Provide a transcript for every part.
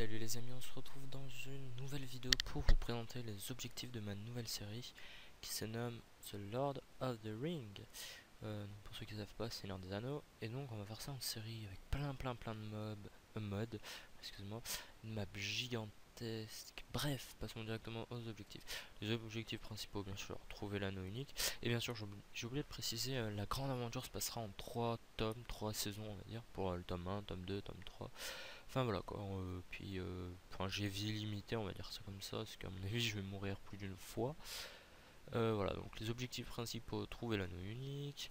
Salut les amis, on se retrouve dans une nouvelle vidéo pour vous présenter les objectifs de ma nouvelle série qui se nomme The Lord of the Ring. Pour ceux qui ne savent pas, c'est Seigneur des Anneaux. Et donc on va faire ça en série avec plein de modes, excuse-moi, une map gigantesque. Bref, passons directement aux objectifs. Les objectifs principaux, bien sûr, trouver l'anneau unique. Et bien sûr, j'ai oublié de préciser, la grande aventure se passera en 3 tomes, 3 saisons on va dire, pour le tome 1, tome 2, tome 3. Enfin voilà quoi, enfin, j'ai vie limitée, on va dire ça comme ça, parce qu'à mon avis je vais mourir plus d'une fois. Voilà, donc les objectifs principaux: trouver l'anneau unique,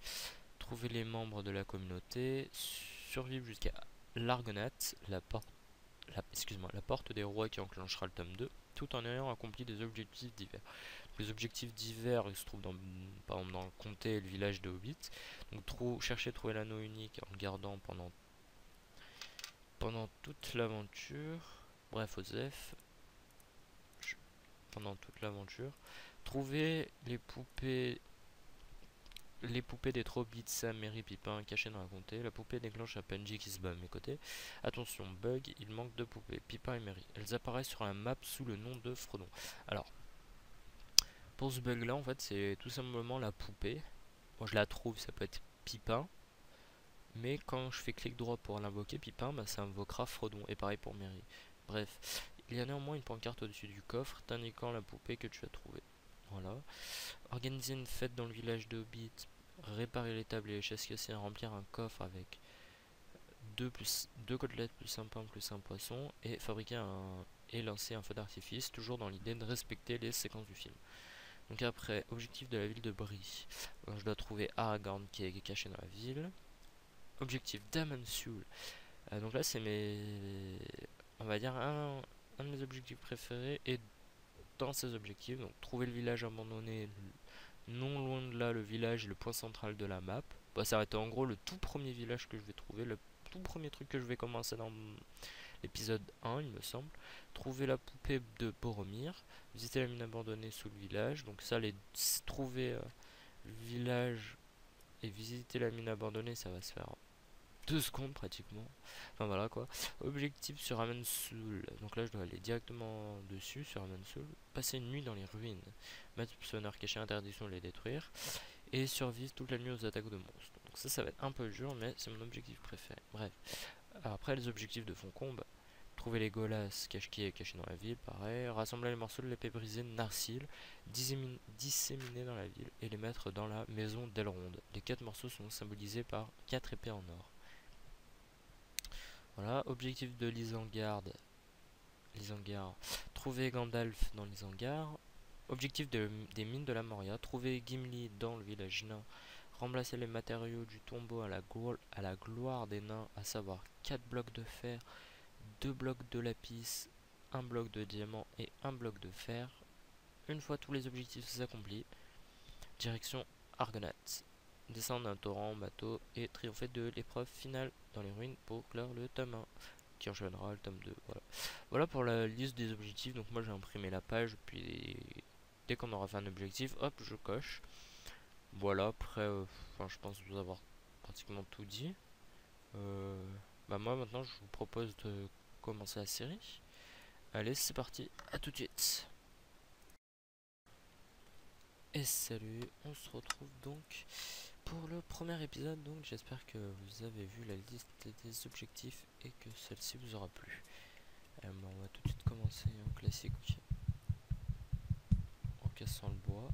trouver les membres de la communauté, survivre jusqu'à l'Argonath, la porte des rois qui enclenchera le tome 2, tout en ayant accompli des objectifs divers. Donc, les objectifs divers, ils se trouvent par exemple dans le comté et le village de Hobbit. Donc chercher à trouver l'anneau unique en le gardant pendant toute l'aventure. Bref, Osef, pendant toute l'aventure. Trouver les poupées des Hobbits, Sam, Merry, Pipin cachées dans la comté. La poupée déclenche un PNJ qui se bat à mes côtés. Attention, bug, il manque deux poupées, Pipin et Merry. Elles apparaissent sur la map sous le nom de Frodon. Alors, pour ce bug là, en fait, c'est tout simplement la poupée. Moi, je la trouve, ça peut être Pipin. Mais quand je fais clic droit pour l'invoquer, Pipin, bah, ça invoquera Frodon. Et pareil pour Merry. Bref, il y a néanmoins une pancarte au-dessus du coffre t'indiquant la poupée que tu as trouvée. Voilà. Organiser une fête dans le village de Hobbit. Réparer les tables et les chaises cassées. Remplir un coffre avec deux côtelettes plus un pain plus un poisson. Et et lancer un feu d'artifice. Toujours dans l'idée de respecter les séquences du film. Donc après, objectif de la ville de Brie. Je dois trouver Aragorn qui est caché dans la ville. Objectif Daemon Sul. Donc là, c'est on va dire un de mes objectifs préférés. Et dans ces objectifs, donc trouver le village abandonné, non loin de là, le village est le point central de la map. Bah, ça va être en gros le tout premier village que je vais trouver, le tout premier truc que je vais commencer dans l'épisode 1, il me semble. Trouver la poupée de Boromir, visiter la mine abandonnée sous le village. Donc ça, trouver le village et visiter la mine abandonnée, ça va se faire 2 secondes pratiquement. Enfin voilà quoi. Objectif sur Amansul. Donc là je dois aller directement dessus sur Amansul. Passer une nuit dans les ruines. Mettre sonneur caché, interdiction de les détruire. Et survivre toute la nuit aux attaques de monstres. Donc ça va être un peu dur, mais c'est mon objectif préféré. Bref. Après les objectifs de fond combat. Trouver les Golas cachés dans la ville, pareil. Rassembler les morceaux de l'épée brisée Narsil, disséminés dans la ville et les mettre dans la maison d'Elrond. Les 4 morceaux sont symbolisés par 4 épées en or. Voilà, objectif de l'Isengard. Trouver Gandalf dans l'Isengard. Objectif des mines de la Moria. Trouver Gimli dans le village nain. Remplacer les matériaux du tombeau à la gloire des nains, à savoir 4 blocs de fer, 2 blocs de lapis, 1 bloc de diamant et 1 bloc de fer. Une fois tous les objectifs accomplis, direction Argonath. Descendre d'un torrent en bateau et triompher de l'épreuve finale dans les ruines pour clore le tome 1 qui enchaînera le tome 2. Voilà pour la liste des objectifs. Donc moi j'ai imprimé la page, puis dès qu'on aura fait un objectif, hop, je coche. Voilà, après, je pense vous avoir pratiquement tout dit. Moi maintenant je vous propose de commencer la série. Allez, c'est parti, à tout de suite. Et salut, on se retrouve donc pour le premier épisode. Donc j'espère que vous avez vu la liste des objectifs et que celle-ci vous aura plu. On va tout de suite commencer en classique, en cassant le bois.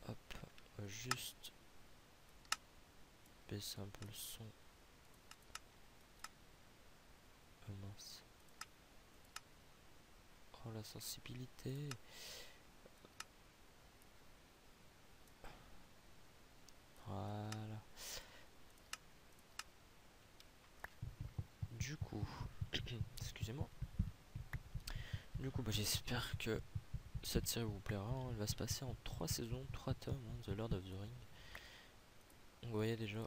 Hop, on va juste baisser un peu le son. Mince. Oh, la sensibilité. Voilà. Du coup, excusez-moi. Du coup, j'espère que cette série vous plaira. Elle va se passer en 3 saisons, 3 tomes, The Lord of the Ring. Donc, vous voyez déjà.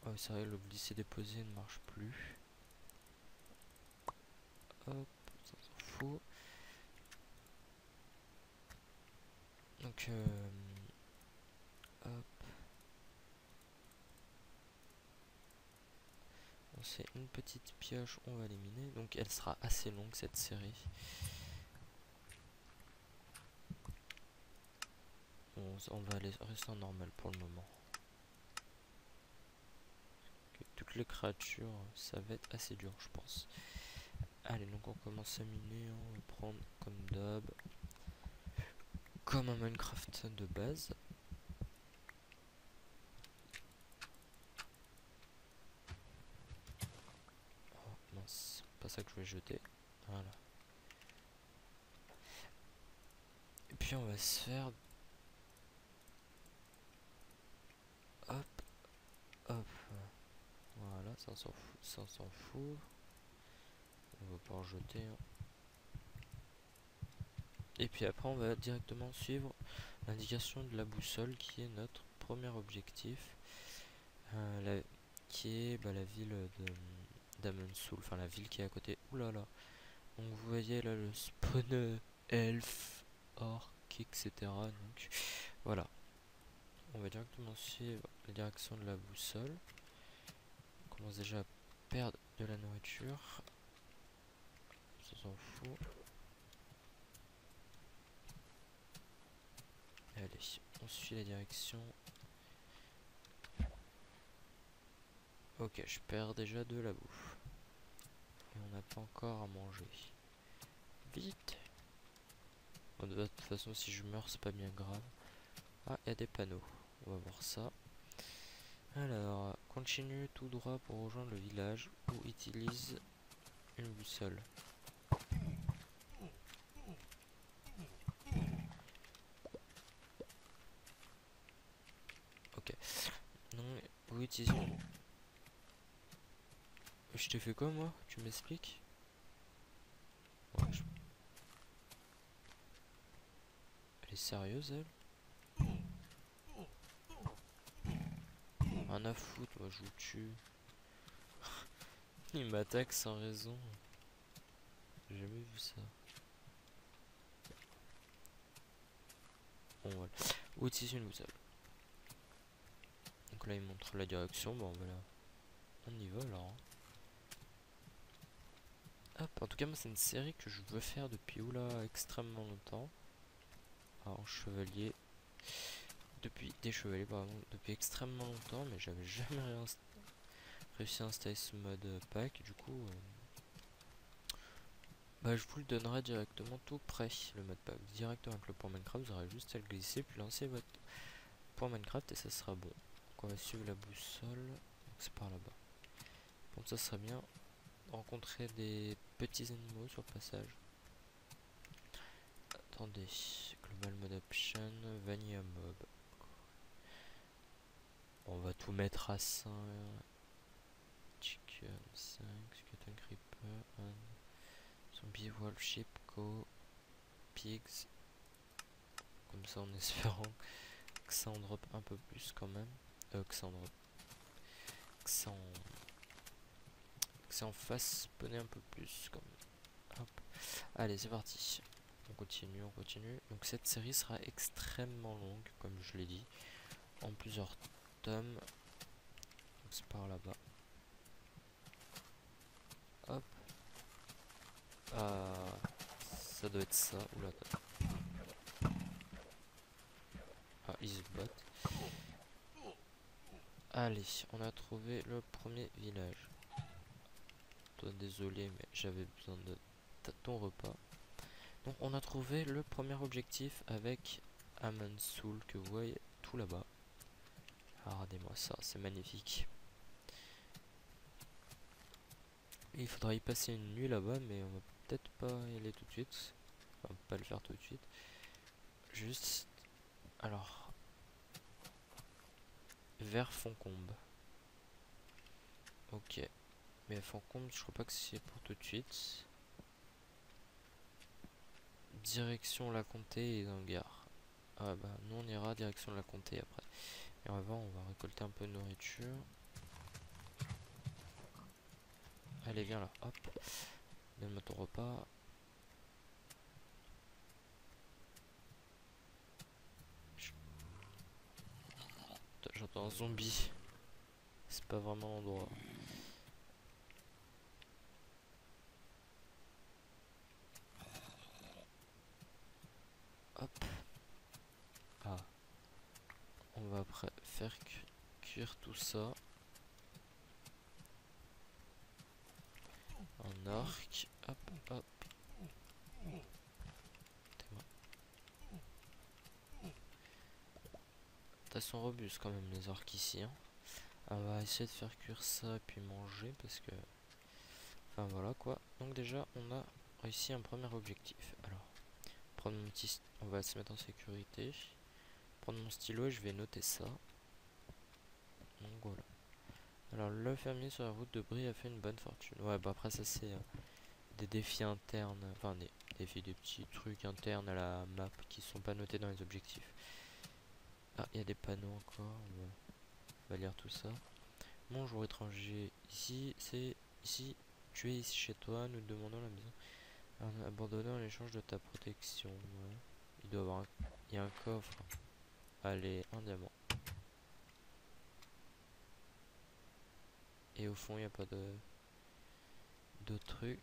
Oh, c'est vrai, le glisser déposé ne marche plus. Hop, ça s'en fout. Donc, hop. c'est une petite pioche, on va l'éliminer. Donc elle sera assez longue cette série. On va rester en normal pour le moment. Toutes les créatures, ça va être assez dur, je pense. Allez, donc on commence à miner. On va prendre comme d'hab, comme un Minecraft de base. Oh mince, pas ça que je vais jeter. Voilà. Et puis on va se faire... Hop, hop. Voilà, ça s'en fout, ça s'en fout. On va pouvoir jeter. Hein. Et puis après on va directement suivre l'indication de la boussole qui est notre premier objectif. Qui est la ville de d'Amonsoul, enfin la ville qui est à côté. Oulala. Donc vous voyez là le spawn elf, orc, etc. Donc voilà. On va directement suivre la direction de la boussole. On commence déjà à perdre de la nourriture. Ça s'en fout. Allez, on suit la direction. Ok, je perds déjà de la bouffe. Et on n'a pas encore à manger. Vite! Bon, de toute façon, si je meurs, c'est pas bien grave. Ah, il y a des panneaux. On va voir ça. Alors, continue tout droit pour rejoindre le village ou utilise une boussole. Ok. Non, ou utilise une... Je t'ai fait quoi, moi? Tu m'expliques? Ouais, Elle est sérieuse, elle? Rien à foutre, moi, je vous tue. Il m'attaque sans raison. J'ai jamais vu ça. Bon, voilà. Ou utilise une boussole. Donc là, il montre la direction. Bon, voilà. On y va, alors. Hein. Hop, en tout cas, moi, c'est une série que je veux faire depuis, oula, extrêmement longtemps. Alors, chevalier. Depuis des chevaliers, pardon. Depuis extrêmement longtemps, mais j'avais jamais réussi à installer ce mode pack. Du coup, je vous le donnerai directement tout près, le mode pack. Directement avec le point Minecraft, vous aurez juste à le glisser, puis lancer votre point Minecraft et ça sera bon. Donc on va suivre la boussole. Donc c'est par là-bas. Bon, ça serait bien rencontrer des petits animaux sur le passage. Attendez, Global Mode Option, Vanilla Mob. On va tout mettre à 5. Chicken 5, Skeleton Creeper, Zombie, Wolf, Sheep, Co, Pigs. Comme ça en espérant que ça en drop un peu plus quand même. Que ça en drop. Que ça en fasse spawner un peu plus quand même. Hop. Allez, c'est parti. On continue, on continue. Donc cette série sera extrêmement longue, comme je l'ai dit. En plusieurs tomes. Donc c'est par là-bas. Hop. Ça doit être ça. Oula. Ah, ils se battent. Allez, on a trouvé le premier village. Toi, désolé, mais j'avais besoin de ton repas. Donc, on a trouvé le premier objectif avec Amonsoul que vous voyez tout là-bas. Ah, regardez-moi ça, c'est magnifique. Et il faudra y passer une nuit là-bas, mais on va peut-être pas y aller tout de suite. Enfin, pas le faire tout de suite. Juste, alors, vers Foncombe. Ok. Mais Foncombe, je crois pas que c'est pour tout de suite. Direction la comté et Zangar. Ah bah, nous on ira direction la comté après. Et avant, on va récolter un peu de nourriture. Allez, viens là, hop. Donne-moi ton repas. J'entends un zombie. C'est pas vraiment l'endroit. Hop. Ah. On va après faire cuire tout ça. En arc. Hop, hop. Elles sont robustes quand même les orques ici. Hein. On va essayer de faire cuire ça et puis manger parce que... Enfin voilà quoi. Donc déjà on a réussi un premier objectif. Alors, prendre mon petit... On va se mettre en sécurité. Prendre mon stylo et je vais noter ça. Donc voilà. Alors le fermier sur la route de Brie a fait une bonne fortune. Ouais bah après ça c'est des défis internes. Enfin des défis, des petits trucs internes à la map qui sont pas notés dans les objectifs. Ah il y a des panneaux encore. On va lire tout ça. Bonjour étranger, ici c'est ici, tu es ici chez toi, nous te demandons la maison abandonnée en échange de ta protection. Ouais. Il doit avoir il y a un coffre. Allez, un diamant. Et au fond il n'y a pas de trucs.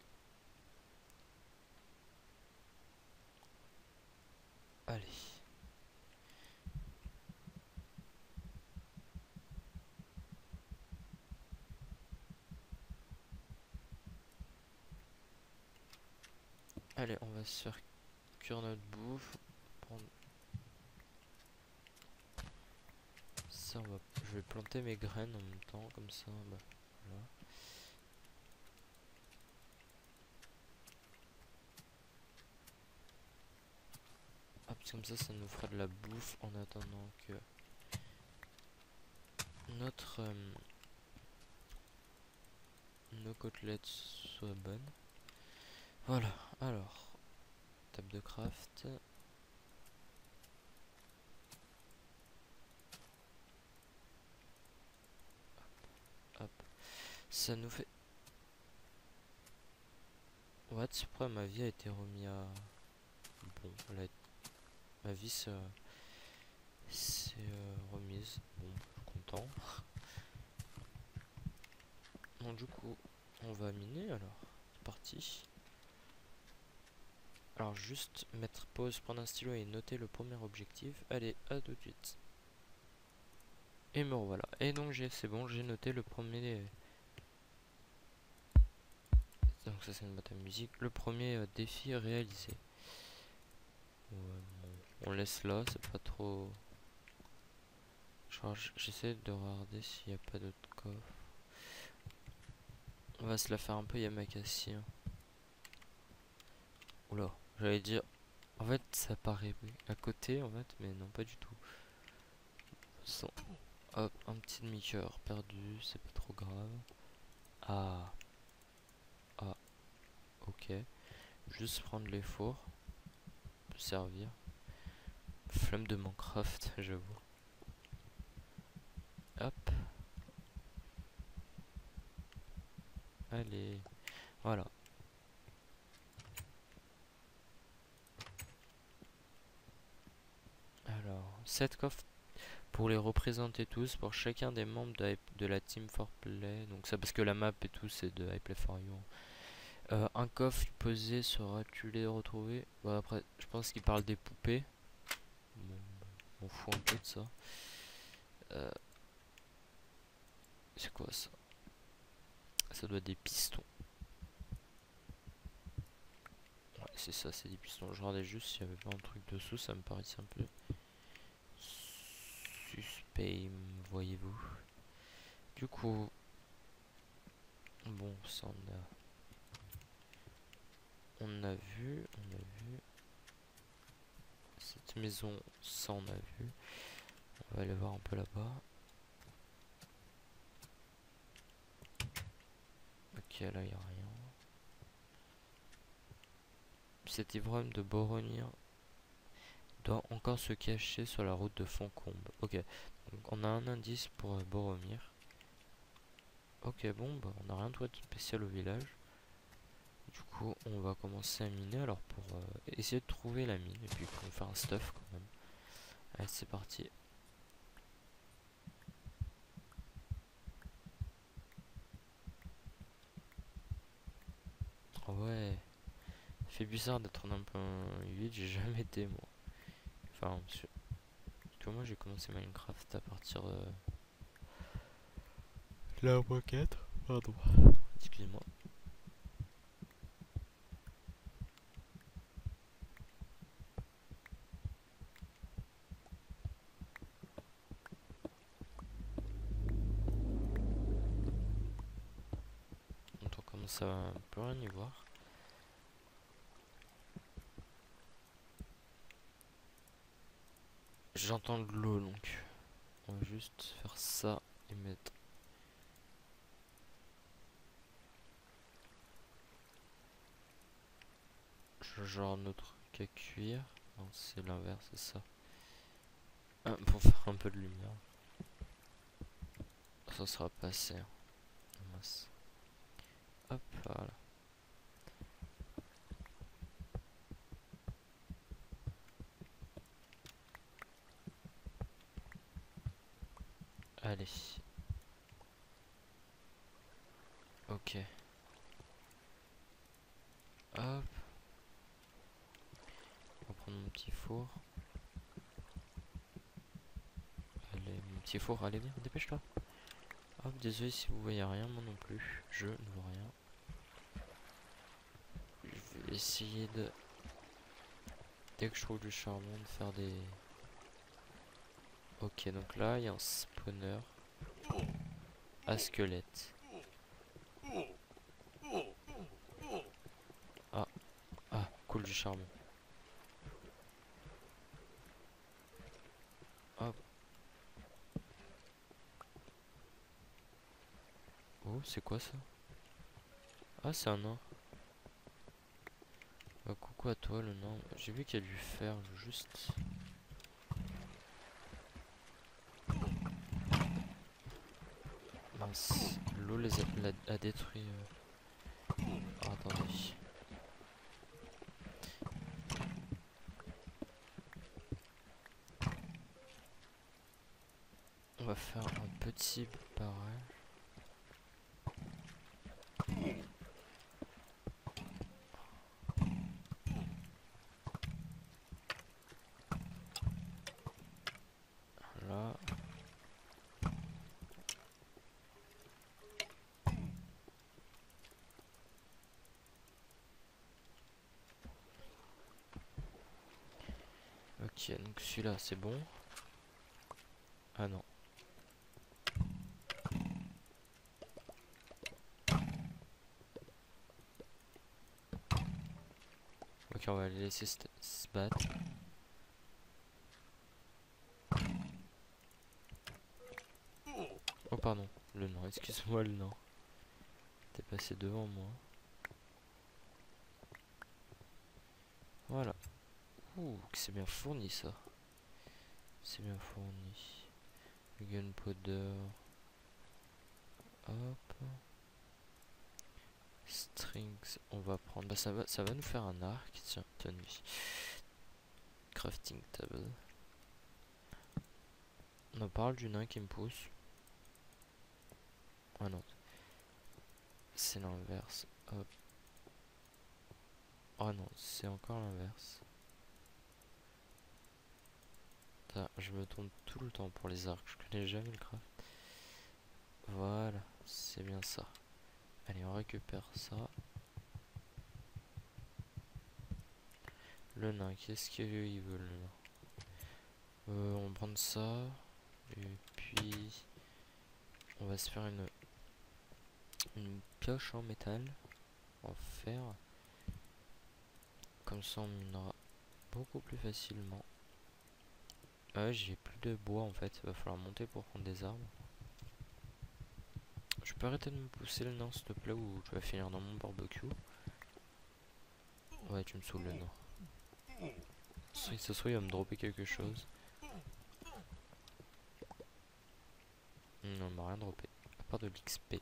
Allez. Allez, on va se faire cuire notre bouffe. Prendre ça, je vais planter mes graines en même temps, comme ça. Bah, voilà. Hop, comme ça nous fera de la bouffe en attendant que notre nos côtelettes soient bonnes. Voilà, alors, table de craft. Hop, ça nous fait... What, pourquoi ma vie a été remise à... Bon, ma vie c'est remise. Bon, je suis content. Bon, du coup, on va miner alors. C'est parti. Alors, juste mettre pause, prendre un stylo et noter le premier objectif. Allez, à tout de suite. Et me revoilà. Et donc, c'est bon, j'ai noté le premier. Donc, ça, c'est une boîte à musique. Le premier défi réalisé. Ouais, bon, on laisse là, c'est pas trop. J'essaie de regarder s'il n'y a pas d'autres coffres. On va se la faire un peu Yamakasi. Hein. Oula, j'allais dire. En fait, ça paraît à côté, en fait, mais non, pas du tout. Hop, un petit demi-cœur perdu, c'est pas trop grave. Ah, ah, ok. Juste prendre les fours, peut servir. Flamme de Minecraft, j'avoue. Hop, allez, voilà. Alors, 7 coffres pour les représenter tous, pour chacun des membres de la team for play. Donc ça parce que la map et tout c'est de I Play for You. Un coffre posé sera-tu les retrouver. Bon après je pense qu'il parle des poupées. Bon, on fout un peu de ça. C'est quoi ça? Ça doit être des pistons. Ouais c'est ça, c'est des pistons. Je regardais juste s'il y avait pas un truc dessous, ça me paraissait un peu suspect, voyez-vous. Du coup, bon ça on a vu. Cette maison, ça on a vu. On va aller voir un peu là-bas. Ok, là il n'y a rien. Cet ivrogne de Boromir doit encore se cacher sur la route de Foncombe. Ok, donc on a un indice pour Boromir. Ok, bon, bah, on n'a rien trouvé de spécial au village. Du coup, on va commencer à miner alors pour essayer de trouver la mine et puis pour faire un stuff quand même. Allez, c'est parti. Oh ouais, ça fait bizarre d'être en un peu 8, j'ai jamais été moi. Enfin, parce que moi j'ai commencé Minecraft à partir de la mois 4. Pardon. Excusez-moi. Donc on commence à plus rien y voir. J'entends de l'eau donc. On va juste faire ça et mettre genre notre truc à cuire. Non, c'est l'inverse, c'est ça. Ah, pour faire un peu de lumière. Ça sera pas assez. Hein. Mince. Hop, voilà. Allez. Ok. Hop. On va prendre mon petit four. Allez, mon petit four, allez viens, dépêche-toi. Hop, désolé si vous voyez rien, moi non plus. Je ne vois rien. Je vais essayer de... Dès que je trouve du charbon, de faire des... Ok, donc là, il y a un spawner à squelette. Ah, ah, cool du charbon. Hop. Oh, c'est quoi ça? Ah, c'est un nain. Bah, coucou à toi, le nain. J'ai vu qu'il y a du fer, je veux juste... Mince, l'eau a détruit... Oh, attendez. On va faire un petit barrage. Là. Ok, donc celui-là, c'est bon. Ah non. Ok, on va les laisser se battre. Oh pardon, le nain, excuse-moi le nain. T'es passé devant moi. Voilà. Ouh, que c'est bien fourni ça. C'est bien fourni. Gunpowder. Hop. Strings, on va prendre. Bah ça va nous faire un arc. Tiens, tenue. Crafting table. On parle du nain qui me pousse. Ah non. C'est l'inverse. Hop. Oh non, c'est encore l'inverse. Je me trompe tout le temps pour les arcs. Je connais jamais le craft. Voilà, c'est bien ça. Allez, on récupère ça. Le nain, qu'est-ce qu'il veut le nain? On va prendre ça. Et puis... On va se faire une pioche en métal. En fer. Comme ça on minera beaucoup plus facilement. Ah ouais, j'ai plus de bois en fait. Il va falloir monter pour prendre des arbres. Je peux arrêter de me pousser le nain s'il te plaît ou tu vas finir dans mon barbecue. Ouais, tu me saoules le nain. Si ça se trouve il va me dropper quelque chose. Non, il m'a rien droppé. À part de l'XP.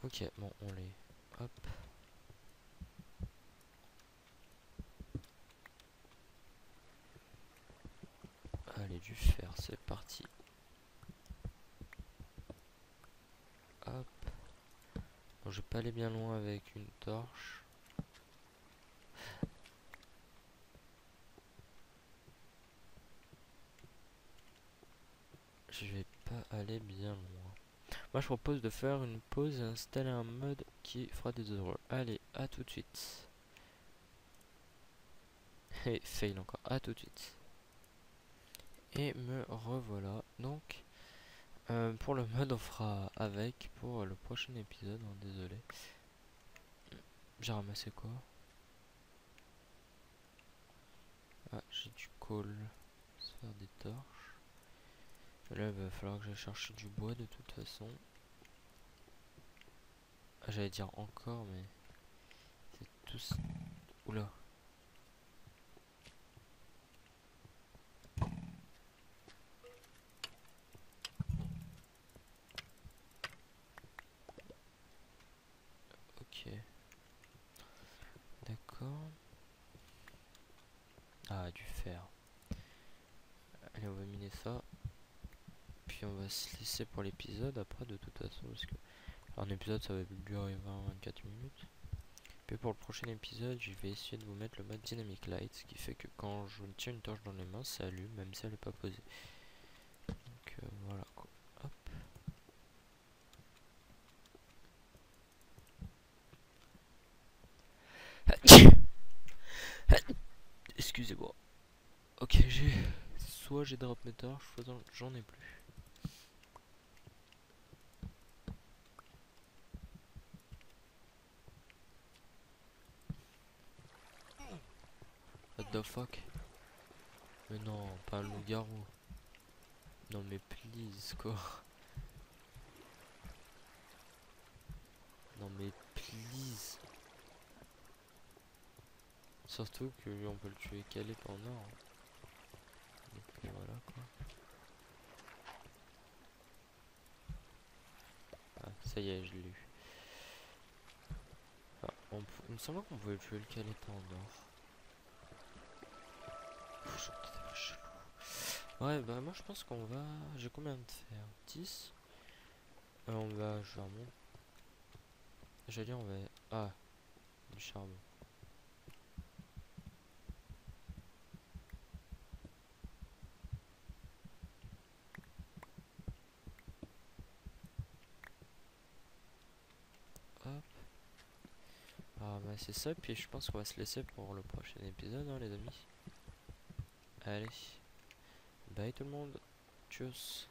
Ok, bon, on les... Hop. Allez, du fer, c'est parti. Hop. Bon, je vais pas aller bien loin avec une torche. je vais pas aller bien loin. Moi je propose de faire une pause et installer un mode qui fera des erreurs. Allez, à tout de suite. Et fail encore, à tout de suite. Et me revoilà. Donc, pour le mode on fera avec pour le prochain épisode, hein, désolé. J'ai ramassé quoi? Ah, j'ai du coal. Se faire des torches. Là, il va falloir que j'aille chercher du bois de toute façon. Ah, j'allais dire encore, mais c'est tous. Oula. Ok. D'accord. Ah, du fer. Allez, on va miner ça. Puis on va se laisser pour l'épisode après, de toute façon, parce que un épisode ça va durer 20-24 minutes. Puis pour le prochain épisode, je vais essayer de vous mettre le mode Dynamic Light, ce qui fait que quand je tiens une torche dans les mains, ça allume, même si elle n'est pas posée. Donc voilà quoi. Hop. Excusez-moi. Ok, soit j'ai drop mes torches, soit j'en ai plus. What the fuck? Mais non, pas un loup-garou. Non mais please quoi. Non mais please. Surtout que lui on peut le tuer calé pendant. Donc voilà quoi. Ah ça y est, je l'ai eu. Ah, il me semble qu'on pouvait tuer le calé pendant. Ouais bah moi je pense qu'on va. J'ai combien de fer? 10. On va. Je vais remonter. J'allais dire on va. Ah, du charbon. Hop. Ah bah c'est ça, puis je pense qu'on va se laisser pour le prochain épisode hein, les amis. Allez. Bye tout le monde. Tchuss.